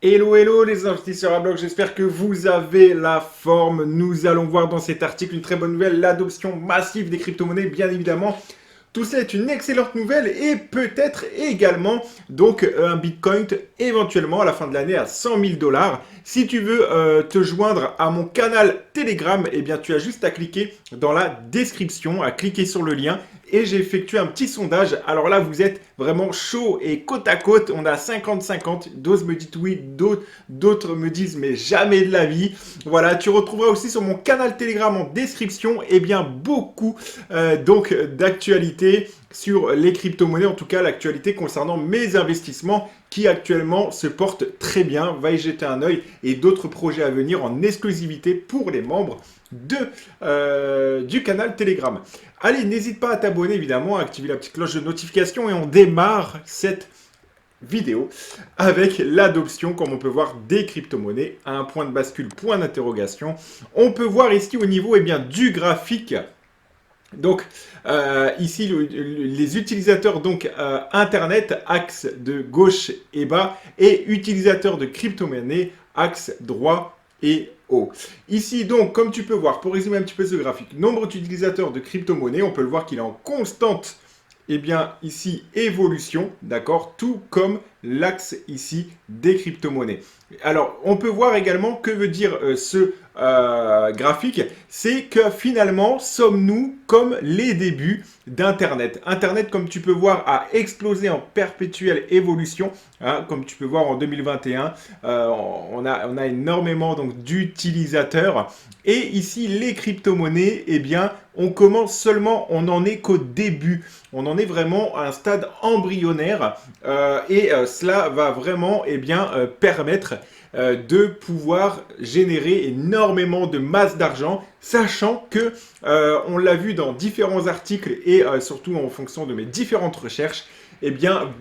Hello, hello les investisseurs à bloc, j'espère que vous avez la forme. Nous allons voir dans cet article une très bonne nouvelle, l'adoption massive des crypto-monnaies, bien évidemment. Tout cela est une excellente nouvelle et peut-être également donc un Bitcoin éventuellement à la fin de l'année à 100 000 dollars. Si tu veux te joindre à mon canal Telegram, eh bien tu as juste à cliquer dans la description, à cliquer sur le lien et j'ai effectué un petit sondage. Alors là, vous êtes vraiment chaud et côte à côte. On a 50-50. D'autres me disent oui, d'autres me disent mais jamais de la vie. Voilà, tu retrouveras aussi sur mon canal Telegram en description bien beaucoup donc d'actualités sur les crypto-monnaies, en tout cas l'actualité concernant mes investissements qui actuellement se portent très bien. Va y jeter un œil et d'autres projets à venir en exclusivité pour les membres du canal Telegram. Allez, n'hésite pas à t'abonner évidemment, à activer la petite cloche de notification et on démarre cette vidéo avec l'adoption, comme on peut voir, des crypto-monnaies à un point de bascule, point d'interrogation. On peut voir ici au niveau du graphique. Donc ici les utilisateurs donc internet axe de gauche et bas et utilisateurs de crypto-monnaie axe droit et haut. Ici donc comme tu peux voir, pour résumer un petit peu ce graphique, nombre d'utilisateurs de crypto-monnaie, on peut le voir qu'il est en constante ici évolution, d'accord, tout comme l'axe ici des crypto-monnaies. Alors, on peut voir également que veut dire ce graphique, c'est que finalement, sommes-nous comme les débuts d'Internet. Internet, comme tu peux voir, a explosé en perpétuelle évolution. Hein, comme tu peux voir en 2021, on a énormément donc d'utilisateurs. Et ici, les crypto-monnaies, on commence seulement, on n'en est qu'au début. On en est vraiment à un stade embryonnaire cela va vraiment permettre de pouvoir générer énormément de masse d'argent, sachant que on l'a vu dans différents articles et surtout en fonction de mes différentes recherches,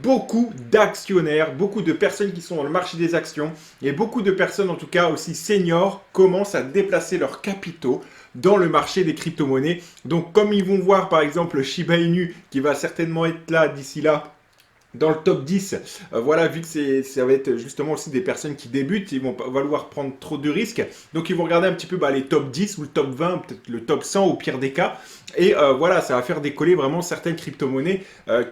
beaucoup d'actionnaires, beaucoup de personnes qui sont dans le marché des actions et beaucoup de personnes, en tout cas aussi seniors, commencent à déplacer leurs capitaux dans le marché des crypto-monnaies. Donc, comme ils vont voir par exemple Shiba Inu qui va certainement être là d'ici là dans le top 10, voilà, vu que ça va être justement aussi des personnes qui débutent, ils vont pas vouloir prendre trop de risques. Donc, ils vont regarder un petit peu les top 10 ou le top 20, peut-être le top 100 au pire des cas. Et voilà, ça va faire décoller vraiment certaines crypto-monnaies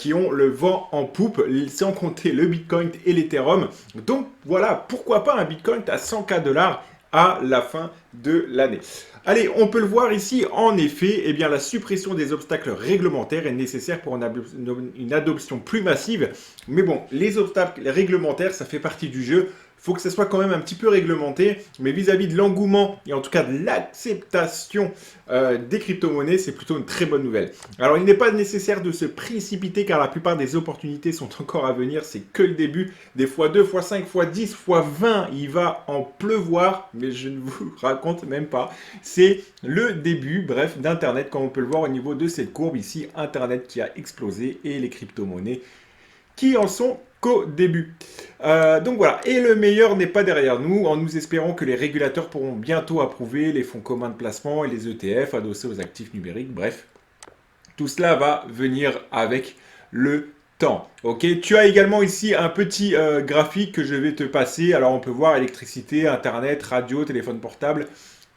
qui ont le vent en poupe, sans compter le Bitcoin et l'Ethereum. Donc, voilà, pourquoi pas un Bitcoin à 100K dollars à la fin de l'année. Allez, on peut le voir ici, en effet, la suppression des obstacles réglementaires est nécessaire pour une adoption plus massive. Mais bon, les obstacles réglementaires, ça fait partie du jeu. Il faut que ça soit quand même un petit peu réglementé, mais vis-à-vis de l'engouement et en tout cas de l'acceptation des crypto-monnaies, c'est plutôt une très bonne nouvelle. Alors, il n'est pas nécessaire de se précipiter car la plupart des opportunités sont encore à venir, c'est que le début. Des fois 2, fois 5, fois 10, fois 20, il va en pleuvoir, mais je ne vous raconte même pas. C'est le début, bref, d'Internet, comme on peut le voir au niveau de cette courbe ici, Internet qui a explosé et les crypto-monnaies qui en sont qu'au début. Donc voilà, et le meilleur n'est pas derrière nous, en nous espérant que les régulateurs pourront bientôt approuver les fonds communs de placement et les ETF adossés aux actifs numériques. Bref, tout cela va venir avec le temps. Ok, tu as également ici un petit graphique que je vais te passer. Alors on peut voir électricité, internet, radio, téléphone portable,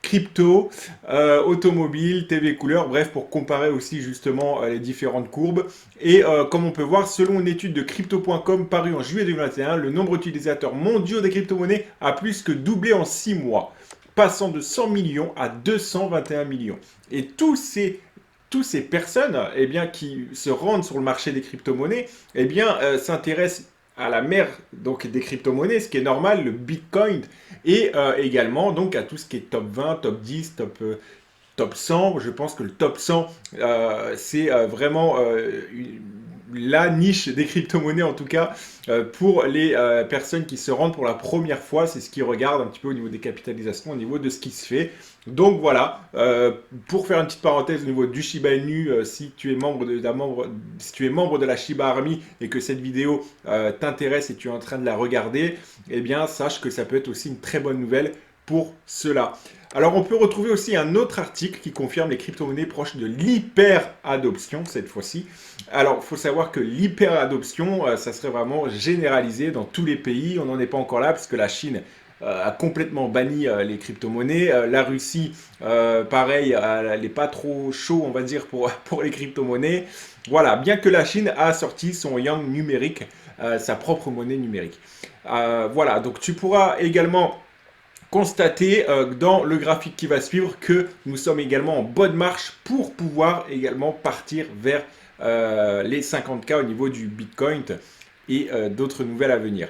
crypto, automobile, TV couleur, bref, pour comparer aussi justement les différentes courbes. Et comme on peut voir, selon une étude de crypto.com parue en juillet 2021, le nombre d'utilisateurs mondiaux des crypto-monnaies a plus que doublé en 6 mois, passant de 100 millions à 221 millions. Et tous ces personnes qui se rendent sur le marché des crypto-monnaies s'intéressent à la mère donc, des crypto-monnaies, ce qui est normal, le Bitcoin, et également donc à tout ce qui est top 20, top 10, top 100. Je pense que le top 100, c'est vraiment la niche des crypto-monnaies, en tout cas, pour les personnes qui se rendent pour la première fois. C'est ce qu'ils regardent un petit peu au niveau des capitalisations, au niveau de ce qui se fait. Donc voilà, pour faire une petite parenthèse au niveau du Shiba Inu, si tu es si tu es membre de la Shiba Army et que cette vidéo t'intéresse et tu es en train de la regarder, sache que ça peut être aussi une très bonne nouvelle pour cela. Alors, on peut retrouver aussi un autre article qui confirme les crypto-monnaies proches de l'hyper-adoption cette fois-ci. Alors, il faut savoir que l'hyper-adoption, ça serait vraiment généralisé dans tous les pays. On n'en est pas encore là puisque la Chine a complètement banni les crypto-monnaies. La Russie, pareil, elle n'est pas trop chaud, on va dire, pour les crypto-monnaies. Voilà, bien que la Chine a sorti son yuan numérique, sa propre monnaie numérique. Voilà, donc tu pourras également constater dans le graphique qui va suivre que nous sommes également en bonne marche pour pouvoir également partir vers les 50K au niveau du Bitcoin et d'autres nouvelles à venir.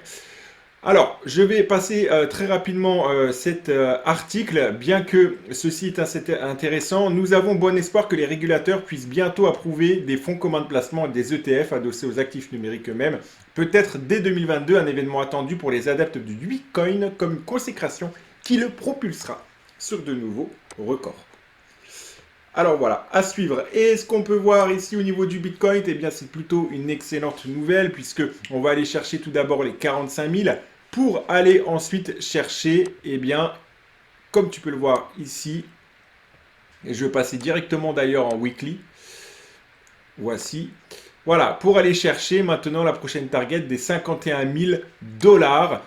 Alors, je vais passer très rapidement cet article, bien que ceci est assez intéressant. Nous avons bon espoir que les régulateurs puissent bientôt approuver des fonds communs de placement et des ETF adossés aux actifs numériques eux-mêmes. Peut-être dès 2022, un événement attendu pour les adeptes du Bitcoin comme une consécration qui le propulsera sur de nouveaux records. Alors voilà, à suivre. Et ce qu'on peut voir ici au niveau du Bitcoin, eh bien c'est plutôt une excellente nouvelle puisque on va aller chercher tout d'abord les 45 000 pour aller ensuite chercher, eh bien, comme tu peux le voir ici, et je vais passer directement d'ailleurs en weekly. Voici. Voilà, pour aller chercher maintenant la prochaine target des 51 000 $.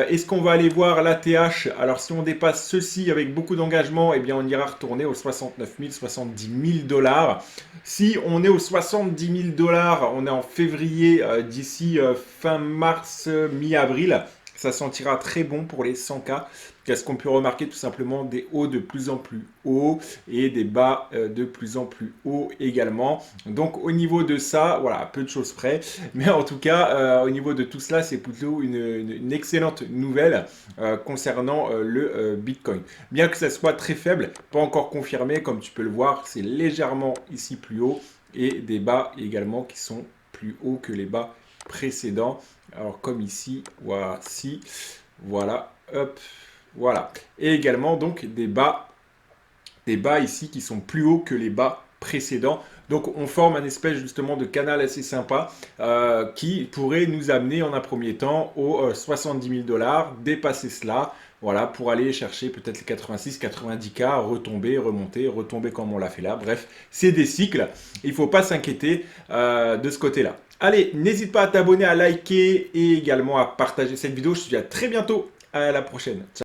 Est-ce qu'on va aller voir l'ATH? Alors si on dépasse ceci avec beaucoup d'engagement, eh bien on ira retourner aux 69 000, 70 000 $. Si on est aux 70 000 $, on est en février d'ici fin mars, mi-avril. Ça sentira très bon pour les 100K. Qu'est-ce qu'on peut remarquer? Tout simplement des hauts de plus en plus hauts et des bas de plus en plus hauts également. Donc au niveau de ça, voilà, peu de choses près. Mais en tout cas, au niveau de tout cela, c'est plutôt une excellente nouvelle concernant le Bitcoin. Bien que ça soit très faible, pas encore confirmé, comme tu peux le voir, c'est légèrement ici plus haut et des bas également qui sont plus hauts que les bas précédents. Alors comme ici, voici, voilà, hop, voilà. Et également donc des bas ici qui sont plus hauts que les bas précédents. Donc on forme un espèce justement de canal assez sympa qui pourrait nous amener en un premier temps aux 70 000 $, dépasser cela, voilà, pour aller chercher peut-être les 86, 90K, retomber, remonter, retomber comme on l'a fait là. Bref, c'est des cycles. Il ne faut pas s'inquiéter de ce côté-là. Allez, n'hésite pas à t'abonner, à liker et également à partager cette vidéo. Je te dis à très bientôt. À la prochaine. Ciao.